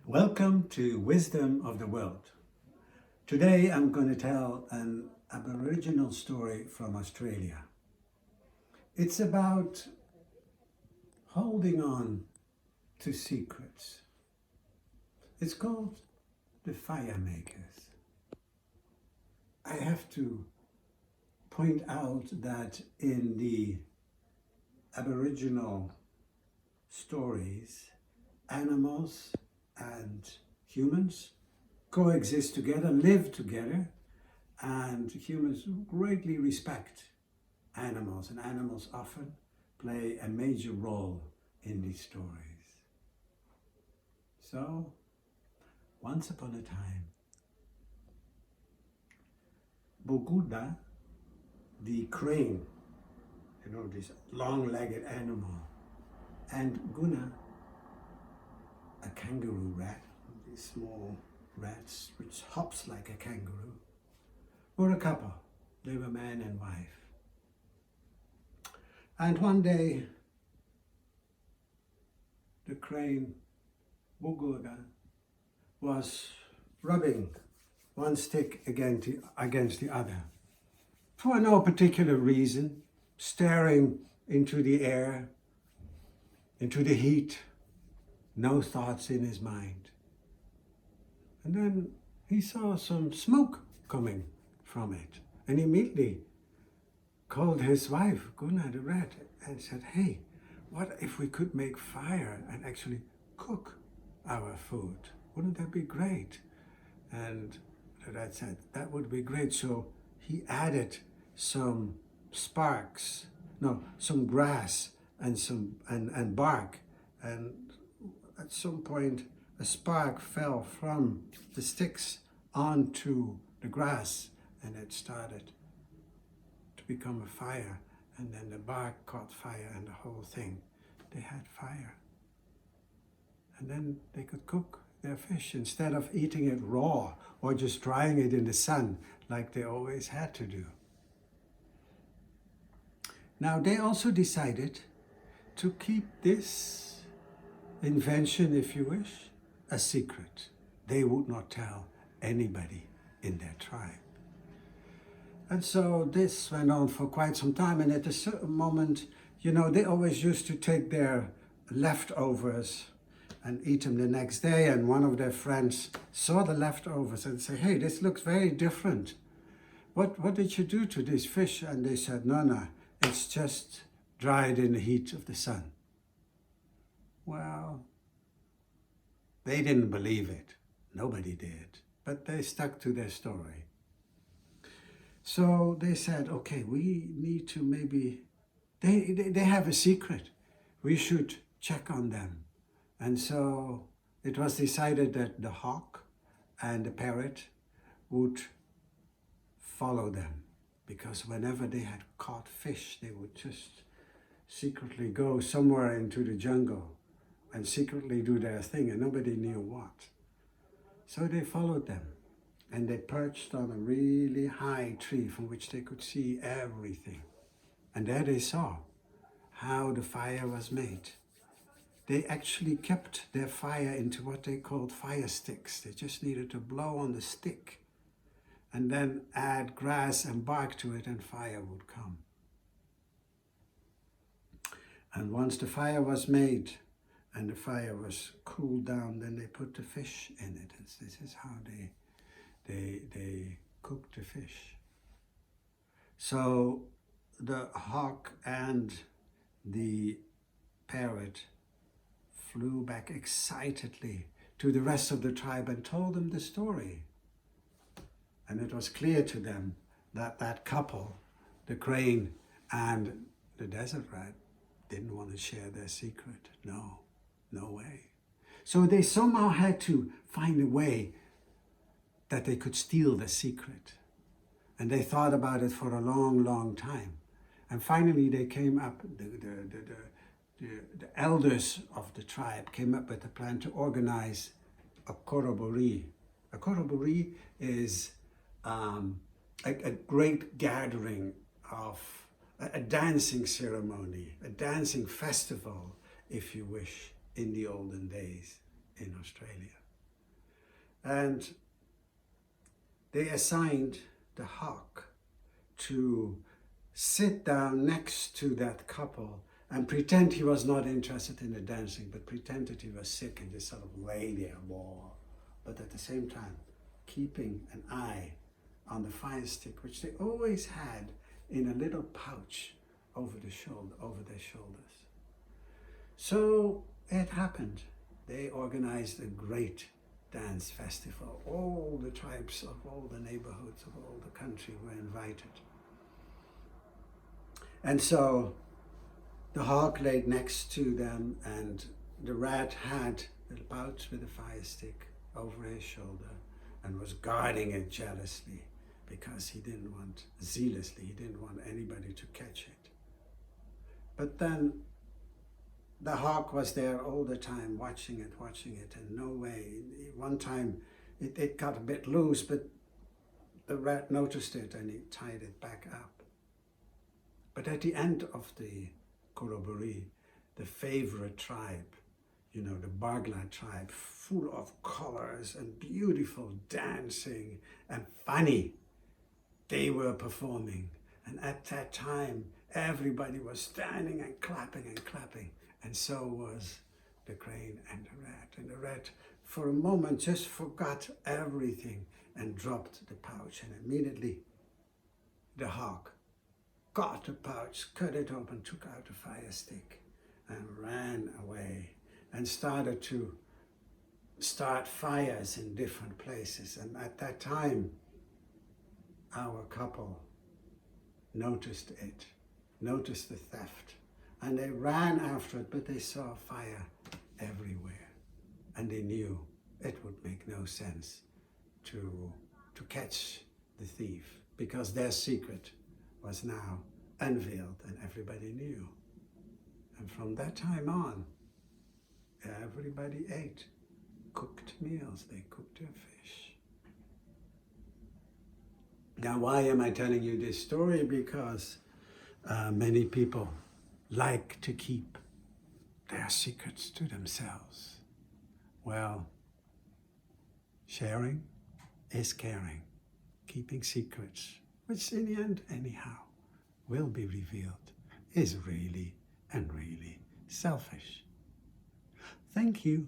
Welcome to Wisdom of the World. Today I'm going to tell an Aboriginal story from Australia. It's about holding on to secrets. It's called the Fire Makers. I have to point out that in the Aboriginal stories, animals and humans coexist together, live together, and humans greatly respect animals, and animals often play a major role in these stories. So, once upon a time, Boguda, the crane, this long-legged animal, and Guna, a kangaroo rat, these small rats which hops like a kangaroo, were a couple. They were man and wife. And one day, the crane, Boguda, was rubbing one stick against the other for no particular reason, staring into the air, into the heat, no thoughts in his mind. And then he saw some smoke coming from it, and immediately called his wife, Guna the rat, and said, "Hey, what if we could make fire and actually cook our food? Wouldn't that be great?" And the rat said, "That would be great." So he added some grass and bark, and at some point a spark fell from the sticks onto the grass, and it started to become a fire, and then the bark caught fire and the whole thing, they had fire. And then they could cook their fish instead of eating it raw or just drying it in the sun like they always had to do. Now they also decided to keep this invention, if you wish, a secret. They would not tell anybody in their tribe. And so this went on for quite some time, and at a certain moment, they always used to take their leftovers and eat them the next day, and one of their friends saw the leftovers and said, "Hey, this looks very different. What did you do to this fish?" And they said, No, it's just dried in the heat of the sun." Well, they didn't believe it. Nobody did. But they stuck to their story. So they said, okay, we need to maybe, they have a secret. We should check on them. And so it was decided that the hawk and the parrot would follow them, because whenever they had caught fish, they would just secretly go somewhere into the jungle and secretly do their thing, and nobody knew what. So they followed them, and they perched on a really high tree from which they could see everything. And there they saw how the fire was made. They actually kept their fire into what they called fire sticks. They just needed to blow on the stick and then add grass and bark to it, and fire would come. And once the fire was made and the fire was cooled down, then they put the fish in it. And this is how they cooked the fish. So the hawk and the parrot flew back excitedly to the rest of the tribe and told them the story. And it was clear to them that that couple, the crane and the desert rat, didn't want to share their secret. No way. So they somehow had to find a way that they could steal the secret. And they thought about it for a long, long time. And finally they came up, the elders of the tribe came up with a plan to organize a korobori. A korobori is a great gathering of a dancing ceremony, a dancing festival, if you wish, in the olden days in Australia. And they assigned the hawk to sit down next to that couple and pretend he was not interested in the dancing, but pretend that he was sick and just sort of lay there more. But at the same time, keeping an eye on the fire stick, which they always had in a little pouch over their shoulders. So it happened. They organized a great dance festival. All the tribes of all the neighborhoods of all the country were invited. And so the hawk laid next to them, and the rat had the pouch with the fire stick over his shoulder and was guarding it jealously because he didn't want anybody to catch it. But then the hawk was there all the time, watching it, and no way. One time it got a bit loose, but the rat noticed it and he tied it back up. But at the end of the corroboree, the favorite tribe, the Bagla tribe, full of colors and beautiful dancing and funny, they were performing. And at that time, everybody was standing and clapping, and so was the crane and the rat. And the rat, for a moment, just forgot everything and dropped the pouch. And immediately, the hawk got the pouch, cut it open, took out the fire stick, and ran away and started to start fires in different places. And at that time, our couple noticed the theft, and they ran after it, but they saw fire everywhere, and they knew it would make no sense to catch the thief, because their secret was now unveiled and everybody knew. And from that time on, everybody ate cooked meals. They cooked their fish. Now, why am I telling you this story? Because many people like to keep their secrets to themselves. Well, sharing is caring. Keeping secrets, which in the end, anyhow, will be revealed, is really and really selfish. Thank you.